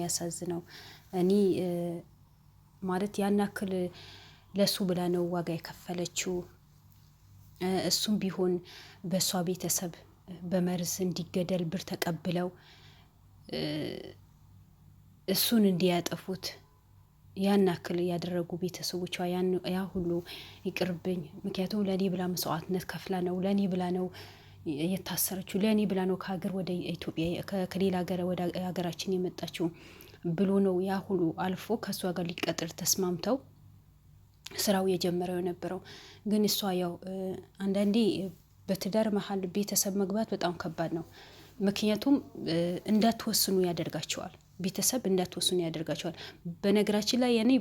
ያሳዝነው እኔ ማለት ያናክል ለሱ ብላ ነው ዋጋ የከፈለችው። እሱም ቢሆን በሷ ቤተሰብ በመርዝ እንዲገደል ብር ተቀብለው እሱን እንዲያጠፉት ያናክል ያደረጉ ቤተሰቦቿ ያ ሁሉ ይቅርብኝ። ምክንያቱም ለኔ ብላ መስዋዕትነት ከፍላ ነው፣ ለኔ ብላ ነው የታሰረችው፣ ለኔ ብላ ነው ከሀገር ወደ ኢትዮጵያ ከሌላ ሀገር ወደ ሀገራችን የመጣችው ብሎ ነው ያ ሁሉ አልፎ ከሷ ጋር ሊቀጥር ተስማምተው ስራው የጀመረው የነበረው። ግን እሷ ያው አንዳንዴ በትዳር መሀል ቤተሰብ መግባት በጣም ከባድ ነው። ምክንያቱም እንዳትወስኑ ያደርጋቸዋል። ቤተሰብ እንዳትወስኑ ያደርጋቸዋል። በነገራችን ላይ እኔ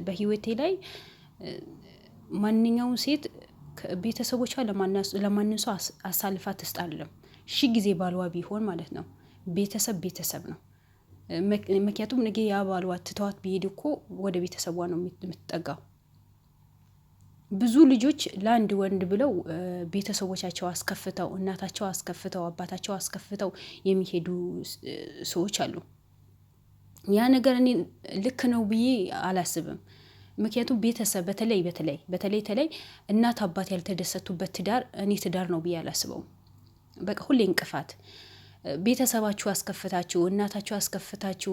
በህይወቴ ላይ ማንኛውም ሴት ቤተሰቦቿ ለማንም ሰው አሳልፋ ትስጣለም። ሺ ጊዜ ባልዋ ቢሆን ማለት ነው። ቤተሰብ ነው። ምክንያቱም ነገ ያ ባልዋ ትተዋት ቢሄድ እኮ ወደ ቤተሰቧ ነው የምትጠጋው። ብዙ ልጆች ለአንድ ወንድ ብለው ቤተሰቦቻቸው አስከፍተው፣ እናታቸው አስከፍተው፣ አባታቸው አስከፍተው የሚሄዱ ሰዎች አሉ። ያ ነገር እኔ ልክ ነው ብዬ አላስብም። ምክንያቱም ቤተሰብ በተለይ እናት አባት ያልተደሰቱበት ትዳር እኔ ትዳር ነው ብዬ አላስበውም። በቃ ሁሌ እንቅፋት ቤተሰባችሁ አስከፍታችሁ፣ እናታችሁ አስከፍታችሁ፣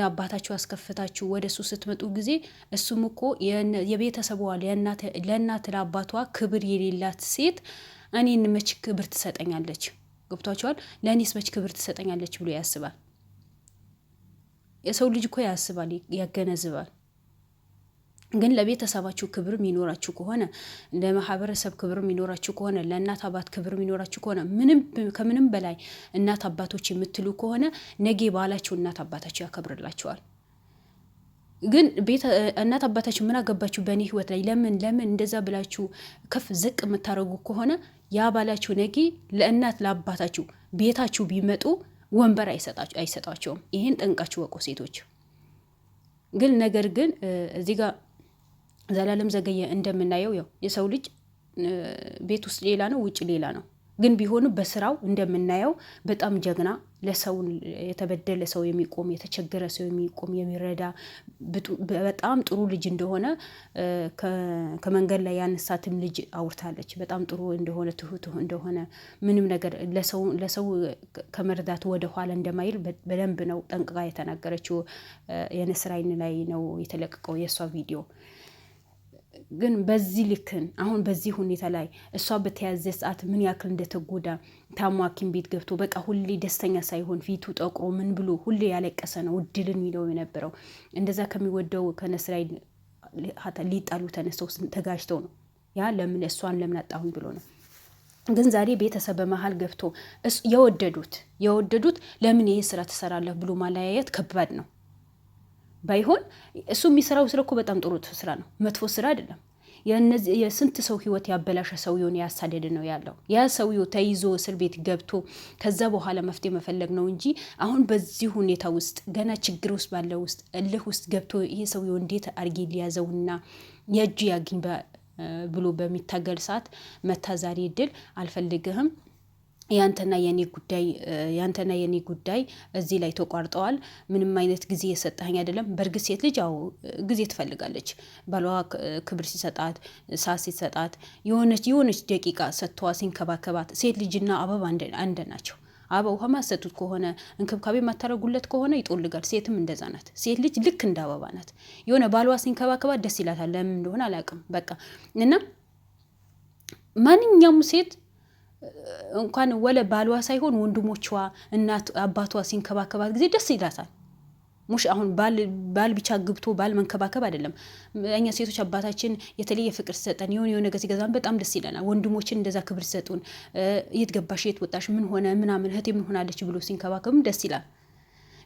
አባታችሁ አስከፍታችሁ ወደ እሱ ስትመጡ ጊዜ እሱም እኮ የቤተሰቧ ለእናት ለአባቷ ክብር የሌላት ሴት እኔን መች ክብር ትሰጠኛለች? ገብቷችኋል? ለእኔስ መች ክብር ትሰጠኛለች ብሎ ያስባል። የሰው ልጅ እኮ ያስባል፣ ያገነዝባል። ግን ለቤተሰባችሁ ክብር የሚኖራችሁ ከሆነ፣ ለማህበረሰብ ክብር የሚኖራችሁ ከሆነ፣ ለእናት አባት ክብር የሚኖራችሁ ከሆነ፣ ከምንም በላይ እናት አባቶች የምትሉ ከሆነ ነገ ባላችሁ እናት አባታችሁ ያከብርላችኋል። ግን እናት አባታችሁ ምን አገባችሁ በእኔ ህይወት ላይ ለምን እንደዛ ብላችሁ ከፍ ዝቅ የምታደርጉ ከሆነ ያ ባላችሁ ነገ ለእናት ለአባታችሁ ቤታችሁ ቢመጡ ወንበር አይሰጣቸውም። ይሄን ጠንቃችሁ ወቁ ሴቶች። ግን ነገር ግን እዚህ ጋር ዘላለም ዘገየ እንደምናየው ያው የሰው ልጅ ቤት ውስጥ ሌላ ነው፣ ውጭ ሌላ ነው። ግን ቢሆኑ በስራው እንደምናየው በጣም ጀግና፣ ለሰው የተበደለ ሰው የሚቆም፣ የተቸገረ ሰው የሚቆም የሚረዳ በጣም ጥሩ ልጅ እንደሆነ ከመንገድ ላይ ያነሳትም ልጅ አውርታለች። በጣም ጥሩ እንደሆነ፣ ትሁት እንደሆነ፣ ምንም ነገር ለሰው ከመርዳት ወደ ኋላ እንደማይል በደንብ ነው ጠንቅቃ የተናገረችው። የነስራይን ላይ ነው የተለቀቀው የእሷ ቪዲዮ። ግን በዚህ ልክን አሁን በዚህ ሁኔታ ላይ እሷ በተያዘ ሰዓት ምን ያክል እንደተጎዳ ታሞ ሐኪም ቤት ገብቶ በቃ ሁሌ ደስተኛ ሳይሆን ፊቱ ጠቁሮ ምን ብሎ ሁሌ ያለቀሰ ነው እድልን የሚለው የነበረው። እንደዛ ከሚወደው ከነስራይ ሊጣሉ ተነስተው ተጋጅተው ነው። ያ ለምን እሷን ለምን አጣሁኝ ብሎ ነው። ግን ዛሬ ቤተሰብ በመሃል ገብቶ የወደዱት ለምን ይሄ ስራ ትሰራለህ ብሎ ማለያየት ከባድ ነው። ባይሆን እሱ የሚሰራው ስራ እኮ በጣም ጥሩ ስራ ነው፣ መጥፎ ስራ አይደለም። የስንት ሰው ህይወት ያበላሸ ሰውየውን ያሳደደ ነው ያለው። ያ ሰውየው ተይዞ እስር ቤት ገብቶ ከዛ በኋላ መፍትሄ መፈለግ ነው እንጂ አሁን በዚህ ሁኔታ ውስጥ ገና ችግር ውስጥ ባለው ውስጥ እልህ ውስጥ ገብቶ ይሄ ሰውየው እንዴት አርጌ ሊያዘውና የእጁ ያግኝ ብሎ በሚታገል ሰዓት መታዛሪ እድል አልፈልግህም፣ ያንተና የኔ ጉዳይ እዚህ ላይ ተቋርጠዋል። ምንም አይነት ጊዜ የሰጠኸኝ አይደለም። በእርግጥ ሴት ልጅ ጊዜ ትፈልጋለች። ባሏ ክብር ሲሰጣት፣ ሳት ሲሰጣት፣ የሆነች ደቂቃ ሰጥተዋ ሲንከባከባት። ሴት ልጅና አበባ አንድ ናቸው። አበባ ውሃ ማሰጡት ከሆነ እንክብካቤ ማታረጉለት ከሆነ ይጦልጋል። ሴትም እንደዛ ናት። ሴት ልጅ ልክ እንደ አበባ ናት። የሆነ ባሏ ሲንከባከባት ደስ ይላታል። ለምን እንደሆነ አላውቅም። በቃ እና ማንኛውም ሴት እንኳን ወለ ባሏ ሳይሆን ወንድሞቿ እናት አባቷ ሲንከባከባት ጊዜ ደስ ይላታል። ሙሽ አሁን ባል ብቻ ግብቶ ባል መንከባከብ አይደለም። እኛ ሴቶች አባታችን የተለየ ፍቅር ሲሰጠን የሆነ ነገር ሲገዛን በጣም ደስ ይለናል። ወንድሞችን እንደዛ ክብር ሲሰጡን የት ገባሽ የት ወጣሽ ምን ሆነ ምናምን እህቴ ምን ሆናለች ብሎ ሲንከባከብም ደስ ይላል።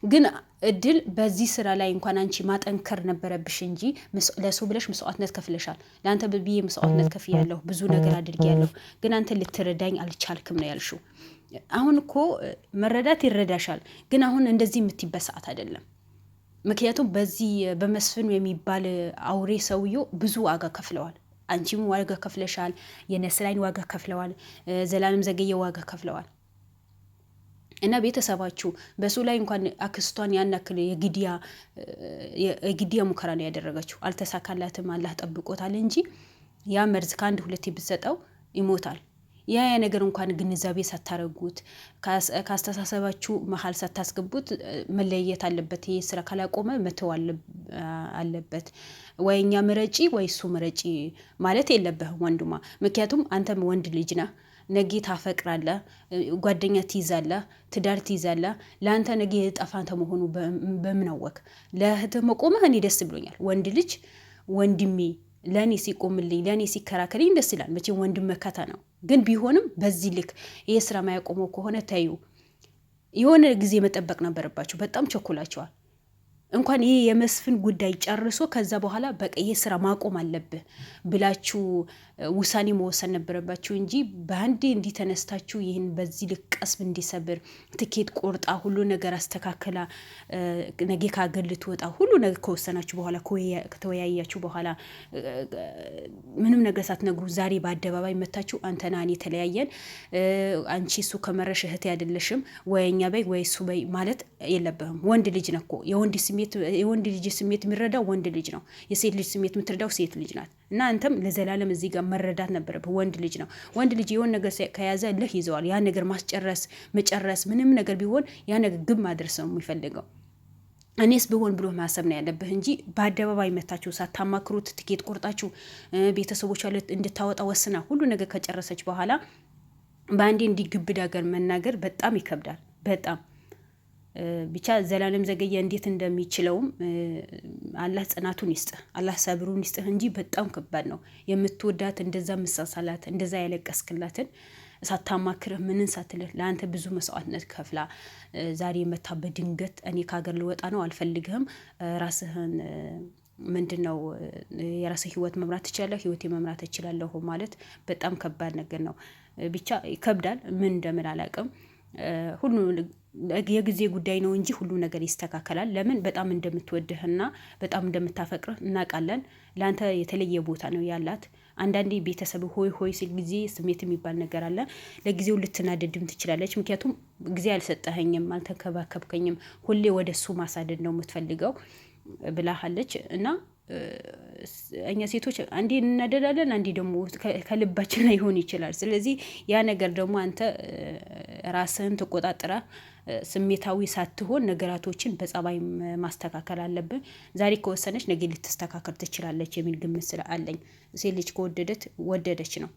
ግን እድል በዚህ ስራ ላይ እንኳን አንቺ ማጠንከር ነበረብሽ እንጂ ለሰው ብለሽ መስዋዕትነት ከፍለሻል። ለአንተ ብዬ መስዋዕትነት ከፍያለሁ፣ ብዙ ነገር አድርጌያለሁ። ግን አንተ ልትረዳኝ አልቻልክም ነው ያልሽው። አሁን እኮ መረዳት ይረዳሻል። ግን አሁን እንደዚህ የምትይበት ሰዓት አይደለም። ምክንያቱም በዚህ በመስፍን የሚባል አውሬ ሰውዬው ብዙ ዋጋ ከፍለዋል። አንቺም ዋጋ ከፍለሻል። የነስራይን ዋጋ ከፍለዋል። ዘላለም ዘገየ ዋጋ ከፍለዋል። እና ቤተሰባችሁ በሱ ላይ እንኳን አክስቷን ያናክል የግድያ ሙከራ ነው ያደረገችው። አልተሳካላትም፣ አላህ ጠብቆታል እንጂ ያ መርዝ ከአንድ ሁለት ብትሰጠው ይሞታል። ያ ነገር እንኳን ግንዛቤ ሳታረጉት ካስተሳሰባችሁ መሀል ሳታስገቡት መለየት አለበት። ይሄ ስራ ካላቆመ መተው አለበት። ወይ እኛ ምረጪ ወይ እሱ ምረጪ ማለት የለብህም ወንድሟ። ምክንያቱም አንተም ወንድ ልጅ ነህ። ነጌ ታፈቅራለህ፣ ጓደኛ ትይዛለህ፣ ትዳር ትይዛለህ። ለአንተ ነጌ የጠፋንተ መሆኑ በምን አወቅ? ለእህትህ መቆምህ እኔ ደስ ብሎኛል። ወንድ ልጅ ወንድሜ ለእኔ ሲቆምልኝ ለእኔ ሲከራከልኝ ደስ ይላል። መቼም ወንድም መከታ ነው። ግን ቢሆንም በዚህ ልክ ይህ ስራ ማያቆመው ከሆነ ተዩ። የሆነ ጊዜ መጠበቅ ነበረባቸው። በጣም ቸኩላቸዋል። እንኳን ይህ የመስፍን ጉዳይ ጨርሶ ከዛ በኋላ በቃ ይህ ስራ ማቆም አለብህ ብላችሁ ውሳኔ መወሰን ነበረባችሁ እንጂ በአንዴ እንዲተነስታችሁ ይህን በዚህ ልክ ቀስብ እንዲሰብር ትኬት ቆርጣ ሁሉ ነገር አስተካከላ ነገ ከአገር ልትወጣ ሁሉ ነገር ከወሰናችሁ በኋላ ከተወያያችሁ በኋላ ምንም ነገር ሳትነግሩ ዛሬ በአደባባይ መታችሁ አንተና እኔ ተለያየን፣ አንቺ እሱ ከመረሽ እህቴ አይደለሽም፣ ወይ እኛ በይ ወይ እሱ በይ ማለት የለብህም። ወንድ ልጅ ነህ እኮ። የወንድ ልጅ ስሜት የሚረዳው ወንድ ልጅ ነው። የሴት ልጅ ስሜት የምትረዳው ሴት ልጅ ናት። እና አንተም ለዘላለም እዚህ ጋር መረዳት ነበረብህ። ወንድ ልጅ ነው። ወንድ ልጅ የሆነ ነገር ከያዘ ልህ ይዘዋል። ያ ነገር መጨረስ ምንም ነገር ቢሆን ያ ነገር ግብ ማድረስ ነው የሚፈልገው። እኔስ ብሆን ብሎ ማሰብ ነው ያለብህ እንጂ በአደባባይ መታችሁ ሳታማክሩት ትኬት ቆርጣችሁ ቤተሰቦች እንድታወጣ ወስና ሁሉ ነገር ከጨረሰች በኋላ በአንዴ እንዲግብድ ሀገር መናገር በጣም ይከብዳል። በጣም ብቻ ዘላለም ዘገየ እንዴት እንደሚችለውም አላህ ጽናቱን ይስጥህ፣ አላህ ሰብሩን ይስጥህ እንጂ በጣም ከባድ ነው። የምትወዳት እንደዛ ምሳሳላት እንደዛ ያለቀስክላትን ሳታማክርህ ምንን ሳትልህ ለአንተ ብዙ መስዋዕትነት ከፍላ ዛሬ መታ በድንገት እኔ ከሀገር ልወጣ ነው አልፈልግህም፣ ራስህን ምንድነው የራስህ ህይወት መምራት ትችላለህ፣ ህይወቴ መምራት እችላለሁ ማለት በጣም ከባድ ነገር ነው። ብቻ ይከብዳል። ምን እንደምን አላውቅም። ሁሉ የጊዜ ጉዳይ ነው እንጂ ሁሉ ነገር ይስተካከላል። ለምን በጣም እንደምትወድህና በጣም እንደምታፈቅርህ እናውቃለን። ለአንተ የተለየ ቦታ ነው ያላት። አንዳንዴ ቤተሰብ ሆይ ሆይ ሲል ጊዜ ስሜት የሚባል ነገር አለ። ለጊዜው ልትናደድም ትችላለች። ምክንያቱም ጊዜ አልሰጠኸኝም፣ አልተንከባከብከኝም፣ ሁሌ ወደ እሱ ማሳደድ ነው የምትፈልገው ብላሃለች። እና እኛ ሴቶች አንዴ እናደዳለን፣ አንዴ ደግሞ ከልባችን ላይ ሊሆን ይችላል። ስለዚህ ያ ነገር ደግሞ አንተ ራስህን ተቆጣጥራ ስሜታዊ ሳትሆን ነገራቶችን በጸባይ ማስተካከል አለብን። ዛሬ ከወሰነች ነገ ልትስተካከል ትችላለች የሚል ግምት ስላለኝ ሴት ልጅ ከወደደት ወደደች ነው።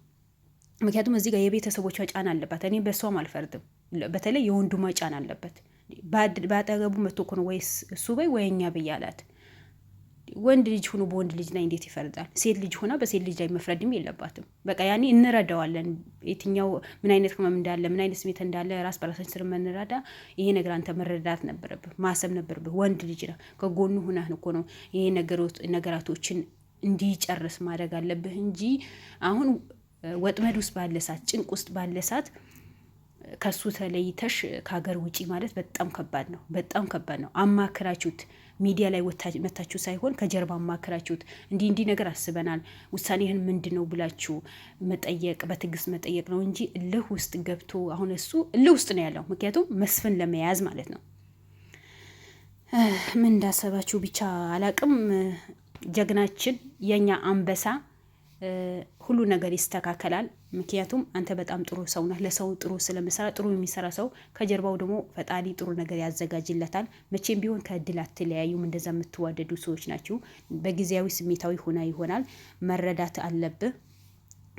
ምክንያቱም እዚህ ጋር የቤተሰቦቿ ጫና አለባት። እኔ በሷም አልፈርድም። በተለይ የወንድሟ ጫና አለበት። በአጠገቡ መቶ እኮ ነው ወይስ እሱ በይ ወይ እኛ በይ አላት። ወንድ ልጅ ሆኖ በወንድ ልጅ ላይ እንዴት ይፈርዳል? ሴት ልጅ ሆና በሴት ልጅ ላይ መፍረድም የለባትም። በቃ ያኔ እንረዳዋለን። የትኛው ምን አይነት ህመም እንዳለ ምን አይነት ስሜት እንዳለ ራስ በራሳችን ስር መንረዳ። ይሄ ነገር አንተ መረዳት ነበረብህ፣ ማሰብ ነበረብህ። ወንድ ልጅ ነው፣ ከጎኑ ሁነህ እኮ ነው ይሄ ነገራቶችን እንዲጨርስ ማድረግ አለብህ እንጂ አሁን ወጥመድ ውስጥ ባለ ሰዓት፣ ጭንቅ ውስጥ ባለ ሰዓት ከሱ ተለይተሽ ከሀገር ውጪ ማለት በጣም ከባድ ነው። በጣም ከባድ ነው። አማክራችሁት ሚዲያ ላይ መታችሁ ሳይሆን ከጀርባ አማክራችሁት እንዲህ ነገር አስበናል፣ ውሳኔህን ምንድን ነው ብላችሁ መጠየቅ፣ በትዕግስት መጠየቅ ነው እንጂ እልህ ውስጥ ገብቶ አሁን እሱ እልህ ውስጥ ነው ያለው። ምክንያቱም መስፍን ለመያዝ ማለት ነው። ምን እንዳሰባችሁ ብቻ አላቅም። ጀግናችን የኛ አንበሳ ሁሉ ነገር ይስተካከላል። ምክንያቱም አንተ በጣም ጥሩ ሰው ነህ። ለሰው ጥሩ ስለምሰራ ጥሩ የሚሰራ ሰው ከጀርባው ደግሞ ፈጣሪ ጥሩ ነገር ያዘጋጅለታል። መቼም ቢሆን ከእድል አትለያዩም። እንደዛ የምትዋደዱ ሰዎች ናችሁ። በጊዜያዊ ስሜታዊ ሆና ይሆናል። መረዳት አለብህ።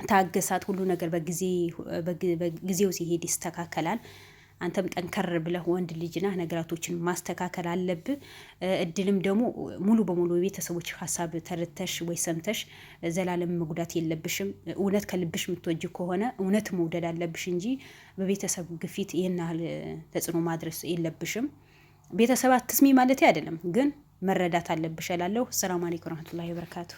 ታገሳት። ሁሉ ነገር በጊዜው ሲሄድ ይስተካከላል። አንተም ጠንከር ብለህ ወንድ ልጅ ነህ፣ ነገራቶችን ማስተካከል አለብህ። እድልም ደግሞ ሙሉ በሙሉ የቤተሰቦች ሀሳብ ተረተሽ ወይ ሰምተሽ ዘላለም መጉዳት የለብሽም። እውነት ከልብሽ የምትወጂ ከሆነ እውነት መውደድ አለብሽ እንጂ በቤተሰብ ግፊት ይህን ያህል ተጽዕኖ ማድረስ የለብሽም። ቤተሰብ አትስሚ ማለት አይደለም፣ ግን መረዳት አለብሽ እላለሁ። ሰላም አለይኩም ወረህመቱላሂ ወበረካቱ።